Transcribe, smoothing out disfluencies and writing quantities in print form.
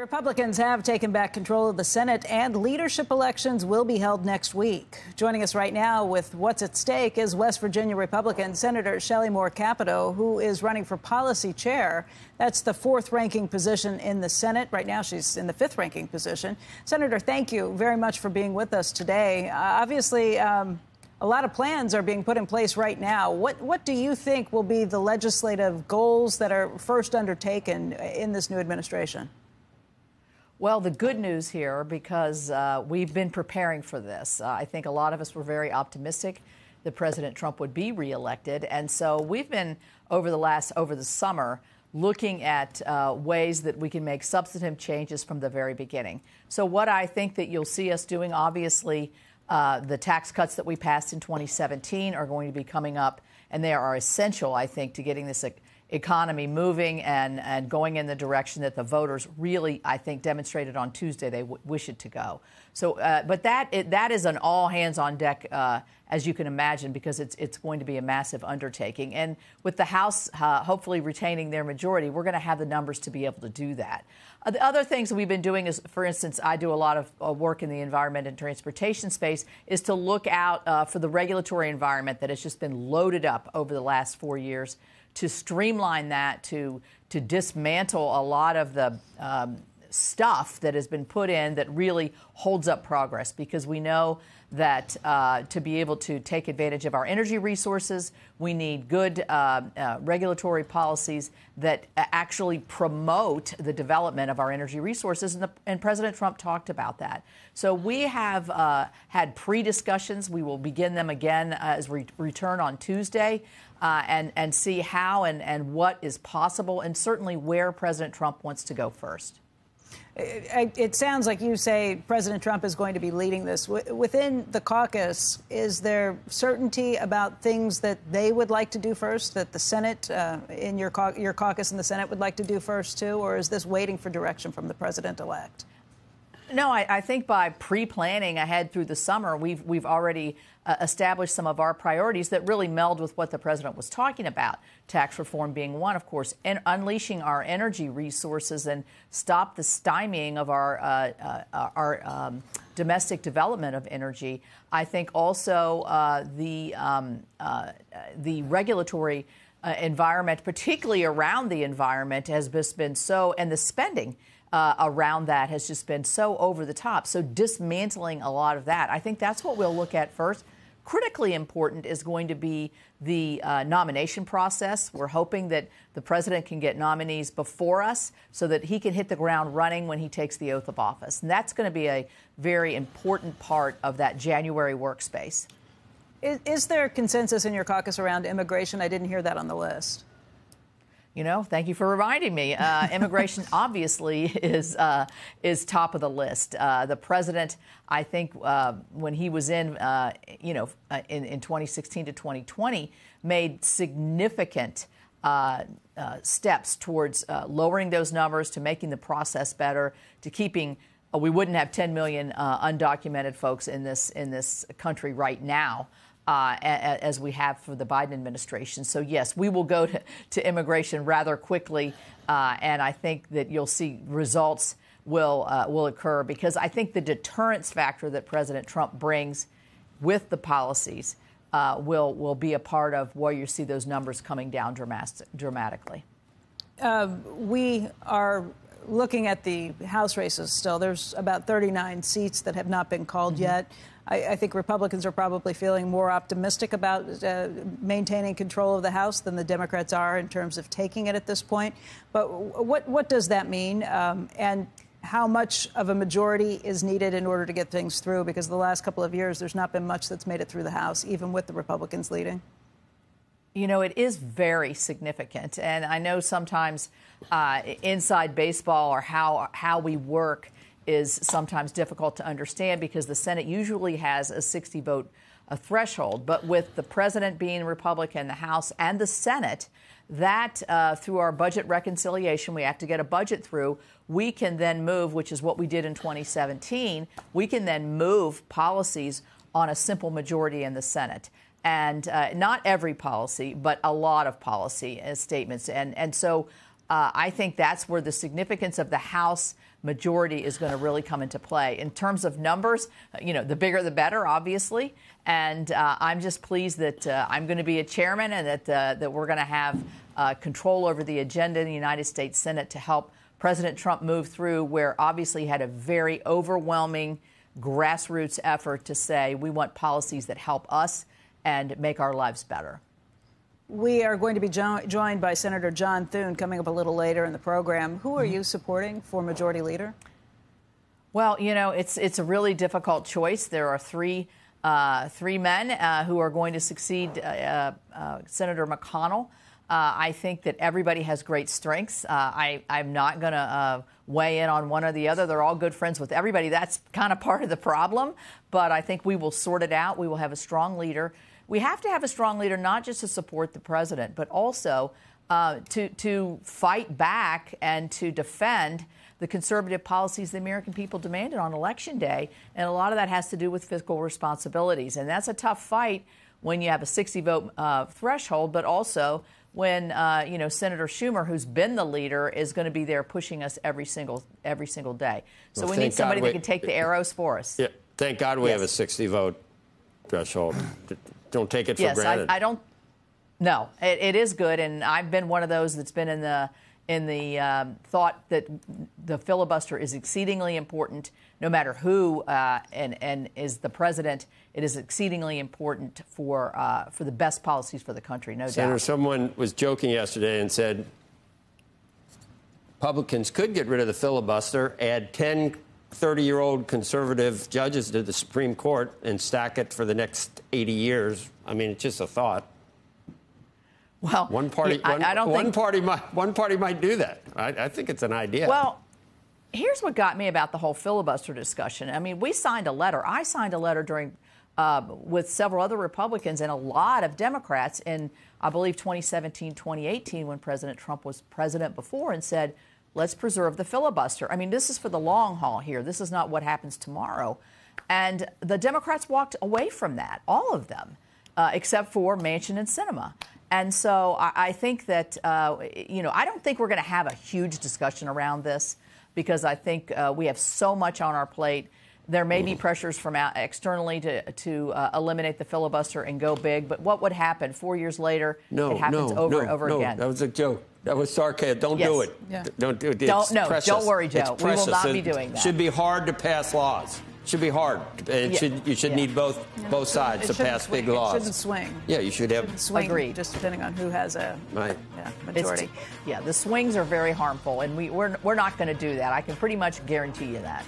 Republicans have taken back control of the Senate, and leadership elections will be held next week. Joining us right now with what's at stake is West Virginia Republican Senator Shelley Moore Capito, who is running for policy chair. That's the fourth-ranking position in the Senate. Right now, she's in the fifth-ranking position. Senator, thank you very much for being with us today. Obviously, a lot of plans are being put in place right now. What do you think will be the legislative goals that are first undertaken in this new administration? Well, the good news here, because we've been preparing for this. I think a lot of us were very optimistic that President Trump would be reelected. And so we've been, over the summer, looking at ways that we can make substantive changes from the very beginning. So what I think that you'll see us doing, obviously, the tax cuts that we passed in 2017 are going to be coming up, and they are essential, I think, to getting this economy moving and going in the direction that the voters really, I think, demonstrated on Tuesday they wish it to go. So, but that is an all hands on deck, as you can imagine, because it's going to be a massive undertaking. And with the House hopefully retaining their majority, we're going to have the numbers to be able to do that. The other things that we've been doing is, for instance, I do a lot of work in the environment and transportation space, is to look out for the regulatory environment that has just been loaded up over the last 4 years, to streamline that, to dismantle a lot of the stuff that has been put in that really holds up progress, because we know that to be able to take advantage of our energy resources, we need good regulatory policies that actually promote the development of our energy resources, and President Trump talked about that. So we have had pre-discussions. We will begin them again as we return on Tuesday, and see how and what is possible, and certainly where President Trump wants to go first. It sounds like you say President Trump is going to be leading this. Within the caucus, is there certainty about things that they would like to do first, that the Senate, in your caucus in the Senate, would like to do first, too? Or is this waiting for direction from the president-elect? No, I think by pre-planning ahead through the summer, we've already established some of our priorities that really meld with what the president was talking about. Tax reform being one, of course, and unleashing our energy resources and stop the stymieing of our domestic development of energy. I think also the regulatory environment, particularly around the environment, has just been so, and the spending around that has just been so over the top. So dismantling a lot of that, I think that's what we'll look at first. Critically important is going to be the nomination process. We're hoping that the president can get nominees before us so that he can hit the ground running when he takes the oath of office. And that's going to be a very important part of that January workspace. Is there consensus in your caucus around immigration? I didn't hear that on the list. You know, thank you for reminding me. Immigration obviously is top of the list. The president, I think, when he was in 2016 to 2020, made significant steps towards lowering those numbers, to making the process better, to keeping. We wouldn't have 10 million undocumented folks in this country right now, as we have for the Biden administration. So, yes, we will go to immigration rather quickly, and I think that you'll see results will occur, because I think the deterrence factor that President Trump brings with the policies will be a part of where you see those numbers coming down dramatically. We are looking at the House races still. There's about 39 seats that have not been called yet. I think Republicans are probably feeling more optimistic about maintaining control of the House than the Democrats are in terms of taking it at this point. But what does that mean? And how much of a majority is needed in order to get things through? Because the last couple of years, there's not been much that's made it through the House, even with the Republicans leading. You know, it is very significant. And I know sometimes inside baseball, or how we work, is sometimes difficult to understand, because the Senate usually has a 60-vote threshold. But with the president being Republican, the House and the Senate, that through our budget reconciliation, we have to get a budget through. We can then move, which is what we did in 2017, we can then move policies on a simple majority in the Senate. And not every policy, but a lot of policy statements. And so I think that's where the significance of the House majority is going to really come into play. In terms of numbers, the bigger the better, obviously. And I'm just pleased that I'm going to be a chairman and that we're going to have control over the agenda in the United States Senate to help President Trump move through where obviously he had a very overwhelming grassroots effort to say we want policies that help us and make our lives better. We are going to be joined by Senator John Thune coming up a little later in the program. Who are you supporting for Majority Leader? Well, it's a really difficult choice. There are three men who are going to succeed Senator McConnell. I think that everybody has great strengths. I'm not going to weigh in on one or the other. They're all good friends with everybody. That's kind of part of the problem. But I think we will sort it out. We will have a strong leader. We have to have a strong leader not just to support the president, but also to fight back and to defend the conservative policies the American people demanded on Election Day. And a lot of that has to do with fiscal responsibilities. And that's a tough fight when you have a 60-vote threshold, but also when, Senator Schumer, who's been the leader, is going to be there pushing us every single day. So we need somebody that can take the arrows for us. Yeah, thank God we have a 60-vote threshold. Don't take it for granted. I don't. No, it is good, and I've been one of those that's been in the thought that the filibuster is exceedingly important, no matter who and is the president. It is exceedingly important for the best policies for the country, no doubt. Senator, someone was joking yesterday and said Republicans could get rid of the filibuster, add 10 30-year-old conservative judges to the Supreme Court and stack it for the next 80 years. I mean, it's just a thought. Well, one party might do that. I think it's an idea. Well, here's what got me about the whole filibuster discussion. I mean, we signed a letter. I signed a letter during with several other Republicans and a lot of Democrats in, I believe, 2017, 2018, when President Trump was president before, and said, let's preserve the filibuster. I mean, this is for the long haul here. This is not what happens tomorrow. And the Democrats walked away from that, all of them, except for Manchin and Sinema. And so I think that, I don't think we're going to have a huge discussion around this because I think we have so much on our plate. There may be pressures from externally to eliminate the filibuster and go big. But what would happen 4 years later? It happens over and over again. That was a joke. That was sarcasm. Don't do it. Yeah. Don't do it. Don't worry, Joe. We will not be doing that. It should be hard to pass laws. Should be hard. You should need both sides to pass big laws. It shouldn't swing. Yeah, you should have. Swing, agreed. Just depending on who has a majority. The swings are very harmful, and we're not going to do that. I can pretty much guarantee you that.